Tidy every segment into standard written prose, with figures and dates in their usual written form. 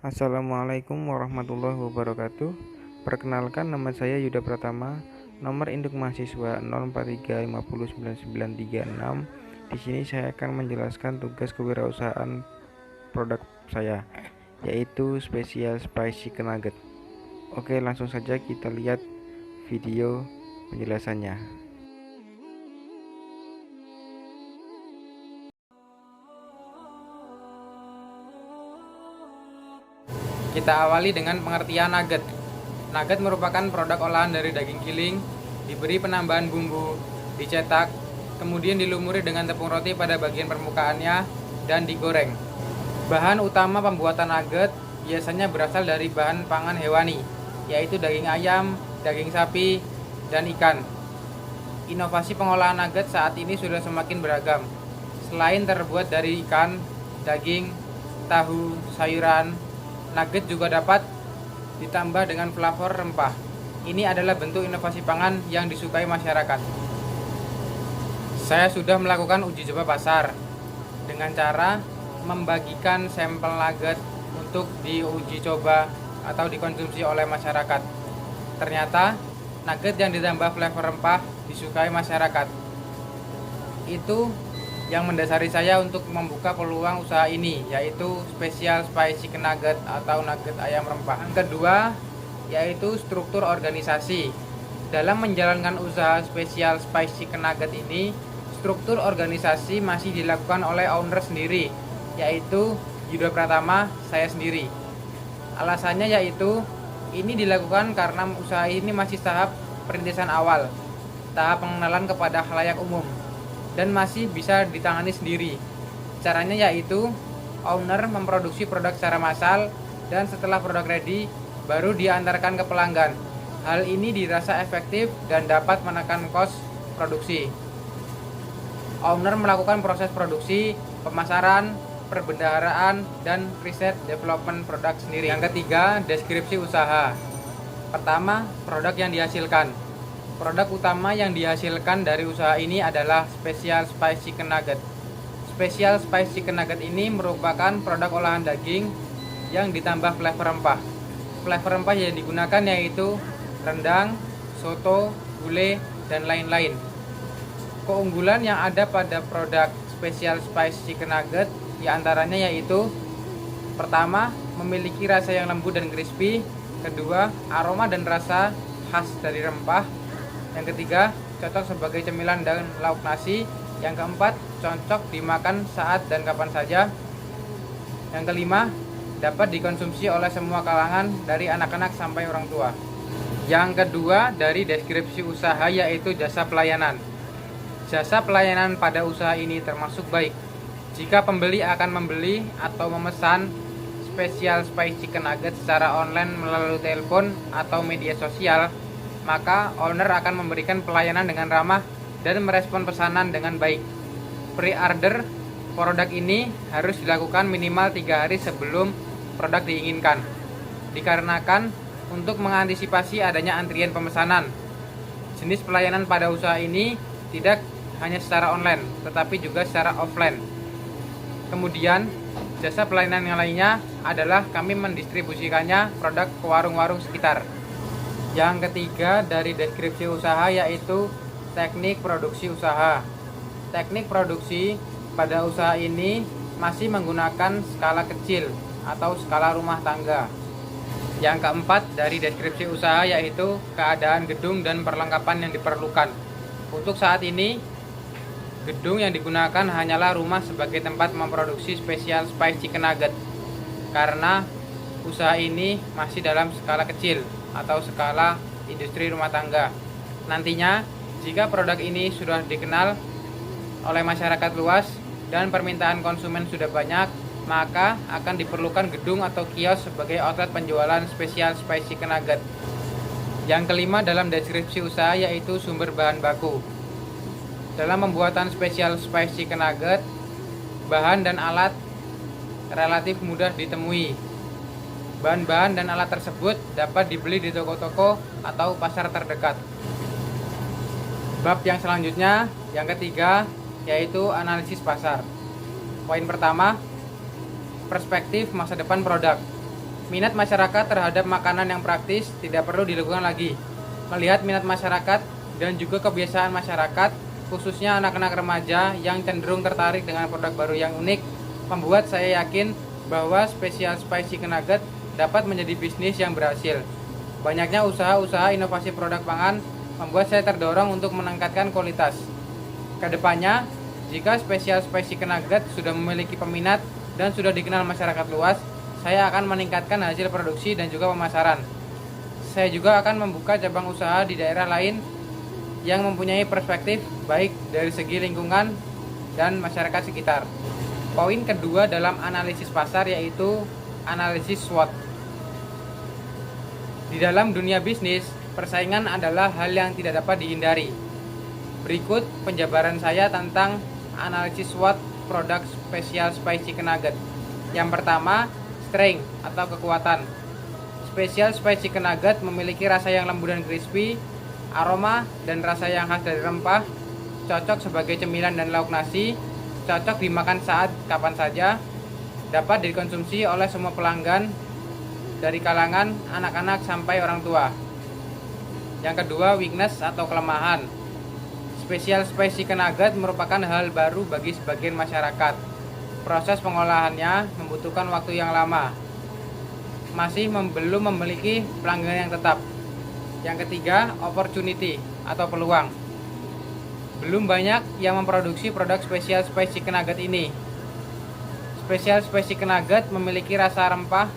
Assalamualaikum warahmatullahi wabarakatuh. Perkenalkan, nama saya Yuda Pratama, nomor induk mahasiswa 0435099936. Di sini saya akan menjelaskan tugas kewirausahaan produk saya, yaitu Special Spicy Chicken Nugget. Oke, langsung saja kita lihat video penjelasannya. Kita awali dengan pengertian nugget. Nugget merupakan produk olahan dari daging giling, diberi penambahan bumbu, dicetak, kemudian dilumuri dengan tepung roti pada bagian permukaannya, dan digoreng. Bahan utama pembuatan nugget biasanya berasal dari bahan pangan hewani, yaitu daging ayam, daging sapi, dan ikan. Inovasi pengolahan nugget saat ini sudah semakin beragam. Selain terbuat dari ikan, daging, tahu, sayuran, nugget juga dapat ditambah dengan flavor rempah. Ini adalah bentuk inovasi pangan yang disukai masyarakat. Saya sudah melakukan uji coba pasar dengan cara membagikan sampel nugget untuk diuji coba atau dikonsumsi oleh masyarakat. Ternyata nugget yang ditambah flavor rempah disukai masyarakat. Itu yang mendasari saya untuk membuka peluang usaha ini, yaitu Special Spicy Chicken Nugget atau nugget ayam rempah. Yang kedua, yaitu struktur organisasi. Dalam menjalankan usaha Special Spicy Chicken Nugget ini, struktur organisasi masih dilakukan oleh owner sendiri, yaitu Yuda Pratama, saya sendiri. Alasannya yaitu ini dilakukan karena usaha ini masih tahap perintisan awal, tahap pengenalan kepada khalayak umum, dan masih bisa ditangani sendiri. Caranya yaitu owner memproduksi produk secara massal, dan setelah produk ready baru diantarkan ke pelanggan. Hal ini dirasa efektif dan dapat menekan kos produksi. Owner melakukan proses produksi, pemasaran, perbendaharaan, dan riset development produk sendiri. Yang ketiga, deskripsi usaha. Pertama, produk yang dihasilkan. Produk utama yang dihasilkan dari usaha ini adalah Special Spicy Chicken Nugget. Special Spicy Chicken Nugget ini merupakan produk olahan daging yang ditambah flavor rempah. Flavor rempah yang digunakan yaitu rendang, soto, gulai, dan lain-lain. Keunggulan yang ada pada produk Special Spicy Chicken Nugget diantaranya yaitu: pertama, memiliki rasa yang lembut dan crispy. Kedua, aroma dan rasa khas dari rempah. Yang ketiga, cocok sebagai cemilan dan lauk nasi. Yang keempat, cocok dimakan saat dan kapan saja. Yang kelima, dapat dikonsumsi oleh semua kalangan dari anak-anak sampai orang tua. Yang kedua, dari deskripsi usaha yaitu jasa pelayanan. Jasa pelayanan pada usaha ini termasuk baik. Jika pembeli akan membeli atau memesan Special Spicy Chicken Nugget secara online melalui telepon atau media sosial, maka owner akan memberikan pelayanan dengan ramah dan merespon pesanan dengan baik. Pre-order produk ini harus dilakukan minimal 3 hari sebelum produk diinginkan, dikarenakan untuk mengantisipasi adanya antrian pemesanan. Jenis pelayanan pada usaha ini tidak hanya secara online, tetapi juga secara offline. Kemudian, jasa pelayanan yang lainnya adalah kami mendistribusikannya produk ke warung-warung sekitar. Yang ketiga, dari deskripsi usaha yaitu teknik produksi usaha. Teknik produksi pada usaha ini masih menggunakan skala kecil atau skala rumah tangga. Yang keempat, dari deskripsi usaha yaitu keadaan gedung dan perlengkapan yang diperlukan. Untuk saat ini, gedung yang digunakan hanyalah rumah sebagai tempat memproduksi Special Spicy Chicken Nugget, karena usaha ini masih dalam skala kecil atau skala industri rumah tangga. Nantinya, jika produk ini sudah dikenal oleh masyarakat luas dan permintaan konsumen sudah banyak, maka akan diperlukan gedung atau kios sebagai outlet penjualan Special Spicy Chicken Nugget. Yang kelima, dalam deskripsi usaha yaitu sumber bahan baku. Dalam pembuatan Special Spicy Chicken Nugget, bahan dan alat relatif mudah ditemui. Bahan-bahan dan alat tersebut dapat dibeli di toko-toko atau pasar terdekat. Bab yang selanjutnya, yang ketiga, yaitu analisis pasar. Poin pertama, perspektif masa depan produk. Minat masyarakat terhadap makanan yang praktis tidak perlu dilakukan lagi. Melihat minat masyarakat dan juga kebiasaan masyarakat, khususnya anak-anak remaja yang cenderung tertarik dengan produk baru yang unik, membuat saya yakin bahwa Special Spice Chicken Nugget dapat menjadi bisnis yang berhasil. Banyaknya usaha-usaha inovasi produk pangan membuat saya terdorong untuk meningkatkan kualitas. Kedepannya, jika Special Spice Chicken Nugget sudah memiliki peminat dan sudah dikenal masyarakat luas, saya akan meningkatkan hasil produksi dan juga pemasaran. Saya juga akan membuka cabang usaha di daerah lain yang mempunyai perspektif baik dari segi lingkungan dan masyarakat sekitar. Poin kedua dalam analisis pasar yaitu analisis SWOT. Di dalam dunia bisnis, persaingan adalah hal yang tidak dapat dihindari. Berikut penjabaran saya tentang analisis SWOT produk Special Spice Chicken Nugget. Yang pertama, strength atau kekuatan. Special Spice Chicken Nugget memiliki rasa yang lembut dan crispy, aroma dan rasa yang khas dari rempah, cocok sebagai cemilan dan lauk nasi, cocok dimakan saat kapan saja, dapat dikonsumsi oleh semua pelanggan dari kalangan anak-anak sampai orang tua. Yang kedua, weakness atau kelemahan. Special Spice Chicken Nugget merupakan hal baru bagi sebagian masyarakat. Proses pengolahannya membutuhkan waktu yang lama. Masih belum memiliki pelanggan yang tetap. Yang ketiga, opportunity atau peluang. Belum banyak yang memproduksi produk Special Spice Chicken Nugget ini. Special Spice Chicken Nugget memiliki rasa rempah,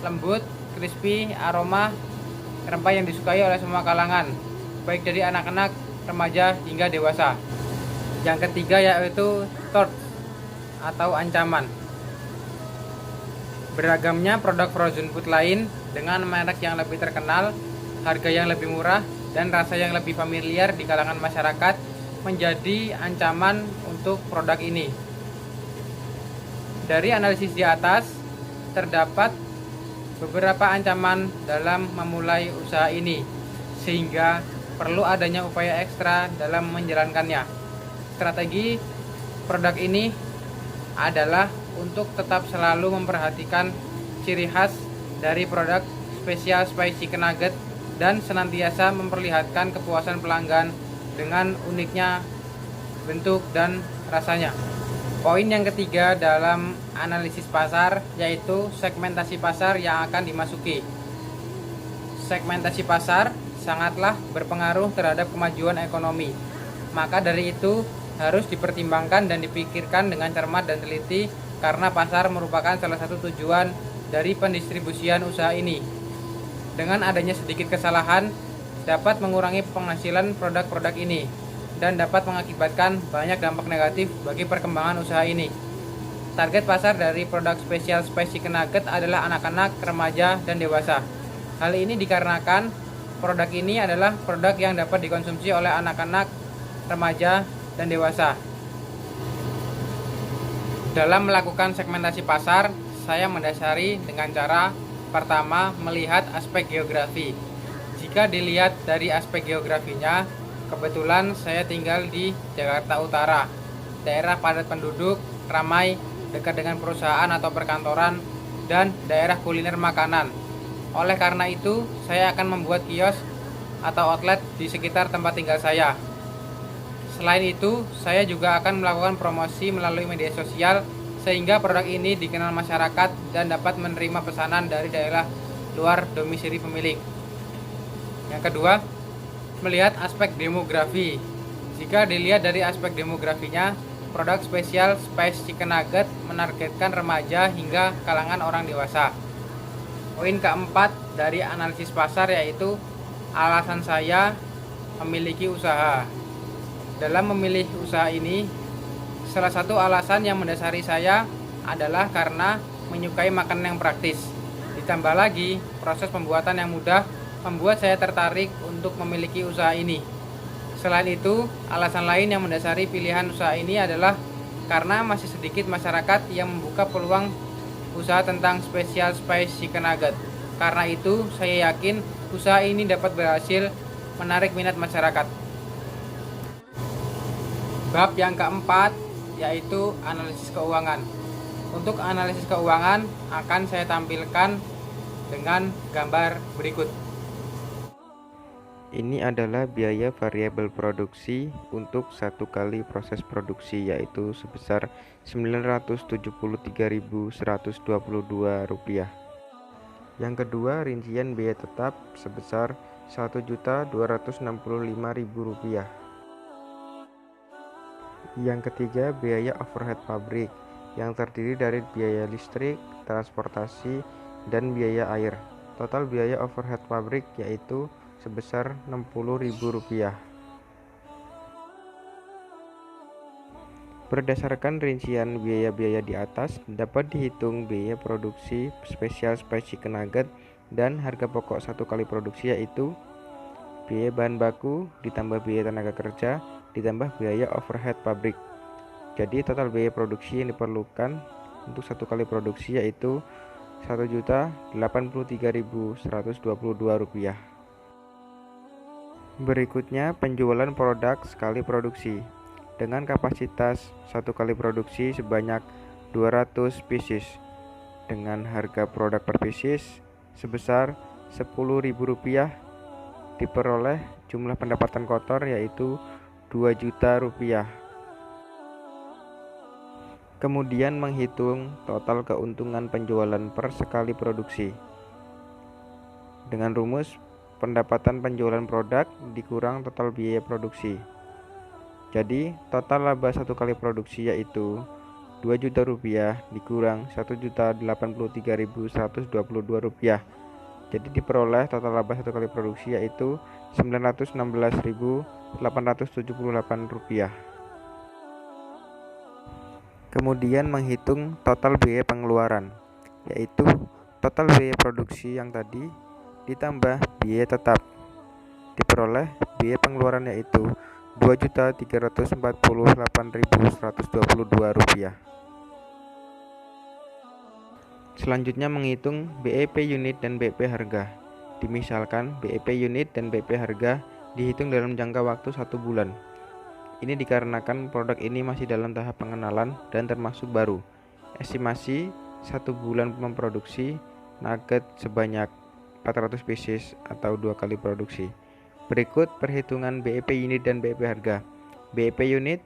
lembut, crispy, aroma rempah yang disukai oleh semua kalangan, baik dari anak-anak, remaja hingga dewasa. Yang ketiga yaitu threat atau ancaman. Beragamnya produk frozen food lain dengan merek yang lebih terkenal, harga yang lebih murah, dan rasa yang lebih familiar di kalangan masyarakat menjadi ancaman untuk produk ini. Dari analisis di atas, terdapat beberapa ancaman dalam memulai usaha ini, sehingga perlu adanya upaya ekstra dalam menjalankannya. Strategi produk ini adalah untuk tetap selalu memperhatikan ciri khas dari produk Special Spice Chicken Nugget dan senantiasa memperlihatkan kepuasan pelanggan dengan uniknya bentuk dan rasanya. Poin yang ketiga dalam analisis pasar yaitu segmentasi pasar yang akan dimasuki. Segmentasi pasar sangatlah berpengaruh terhadap kemajuan ekonomi. Maka dari itu harus dipertimbangkan dan dipikirkan dengan cermat dan teliti karena pasar merupakan salah satu tujuan dari pendistribusian usaha ini. Dengan adanya sedikit kesalahan dapat mengurangi penghasilan produk-produk ini dan dapat mengakibatkan banyak dampak negatif bagi perkembangan usaha ini. Target pasar dari produk Special Spice Chicken Nugget adalah anak-anak, remaja, dan dewasa. Hal ini dikarenakan produk ini adalah produk yang dapat dikonsumsi oleh anak-anak, remaja, dan dewasa. Dalam melakukan segmentasi pasar, saya mendasari dengan cara pertama melihat aspek geografi. Jika dilihat dari aspek geografinya, kebetulan saya tinggal di Jakarta Utara, daerah padat penduduk, ramai, dekat dengan perusahaan atau perkantoran, dan daerah kuliner makanan. Oleh karena itu, saya akan membuat kios atau outlet di sekitar tempat tinggal saya. Selain itu, saya juga akan melakukan promosi melalui media sosial sehingga produk ini dikenal masyarakat dan dapat menerima pesanan dari daerah luar domisili pemilik. Yang kedua, melihat aspek demografi. Jika dilihat dari aspek demografinya, produk Special Spice Chicken Nugget menargetkan remaja hingga kalangan orang dewasa. Poin keempat dari analisis pasar yaitu alasan saya memiliki usaha. Dalam memilih usaha ini, salah satu alasan yang mendasari saya adalah karena menyukai makanan yang praktis. Ditambah lagi, proses pembuatan yang mudah membuat saya tertarik untuk memiliki usaha ini. Selain itu, alasan lain yang mendasari pilihan usaha ini adalah karena masih sedikit masyarakat yang membuka peluang usaha tentang Special Spice Chicken Nugget. Karena itu, saya yakin usaha ini dapat berhasil menarik minat masyarakat. Bab yang keempat yaitu analisis keuangan. Untuk analisis keuangan akan saya tampilkan dengan gambar berikut. Ini adalah biaya variabel produksi untuk satu kali proses produksi, yaitu sebesar Rp973.122. Yang kedua, rincian biaya tetap sebesar Rp1.265.000. Yang ketiga, biaya overhead pabrik yang terdiri dari biaya listrik, transportasi, dan biaya air. Total biaya overhead pabrik yaitu sebesar Rp60.000. Berdasarkan rincian biaya-biaya di atas, dapat dihitung biaya produksi spesial spicy chicken nugget dan harga pokok satu kali produksi, yaitu biaya bahan baku ditambah biaya tenaga kerja ditambah biaya overhead pabrik. Jadi total biaya produksi yang diperlukan untuk satu kali produksi yaitu Rp1.083.122. Berikutnya, penjualan produk sekali produksi dengan kapasitas satu kali produksi sebanyak 200 pieces dengan harga produk per pieces sebesar Rp10.000, diperoleh jumlah pendapatan kotor yaitu Rp2 juta. Kemudian menghitung total keuntungan penjualan per sekali produksi dengan rumus pendapatan penjualan produk dikurang total biaya produksi. Jadi total laba satu kali produksi yaitu Rp2 juta dikurang Rp1.083.122. Jadi diperoleh total laba satu kali produksi yaitu Rp916.878. Kemudian menghitung total biaya pengeluaran, yaitu total biaya produksi yang tadi ditambah biaya tetap, diperoleh biaya pengeluaran yaitu Rp2.348.122. Selanjutnya menghitung BEP unit dan BEP harga. Dimisalkan BEP unit dan BEP harga dihitung dalam jangka waktu 1 bulan. Ini dikarenakan produk ini masih dalam tahap pengenalan dan termasuk baru. Estimasi 1 bulan memproduksi nugget sebanyak 400 pieces atau 2 kali produksi. Berikut perhitungan BEP unit dan BEP harga. BEP unit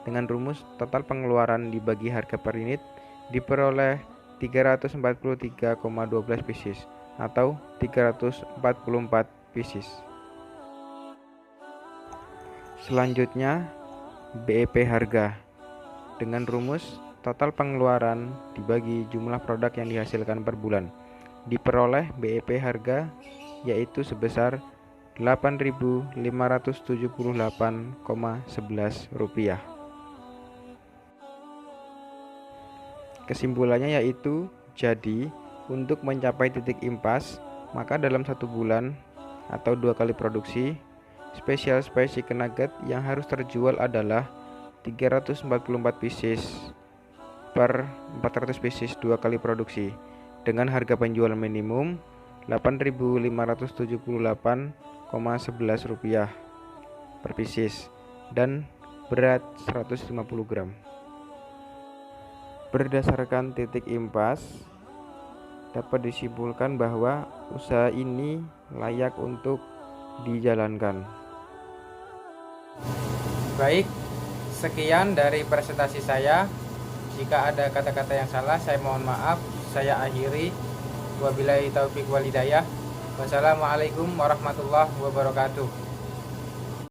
dengan rumus total pengeluaran dibagi harga per unit diperoleh 343,12 pieces atau 344 pieces. Selanjutnya BEP harga dengan rumus total pengeluaran dibagi jumlah produk yang dihasilkan per bulan diperoleh BEP harga yaitu sebesar Rp8.578,11. Kesimpulannya yaitu, jadi untuk mencapai titik impas, maka dalam 1 bulan atau 2 kali produksi, special spicy chicken nugget yang harus terjual adalah 344 pieces per 400 pieces 2 kali produksi dengan harga penjualan minimum Rp8.578,11 per pieces dan berat 150 gram. Berdasarkan titik impas, dapat disimpulkan bahwa usaha ini layak untuk dijalankan. Baik, sekian dari presentasi saya. Jika ada kata-kata yang salah, saya mohon maaf. Saya akhiri. Wabillahi taufiq wal hidayah. Wassalamualaikum warahmatullahi wabarakatuh.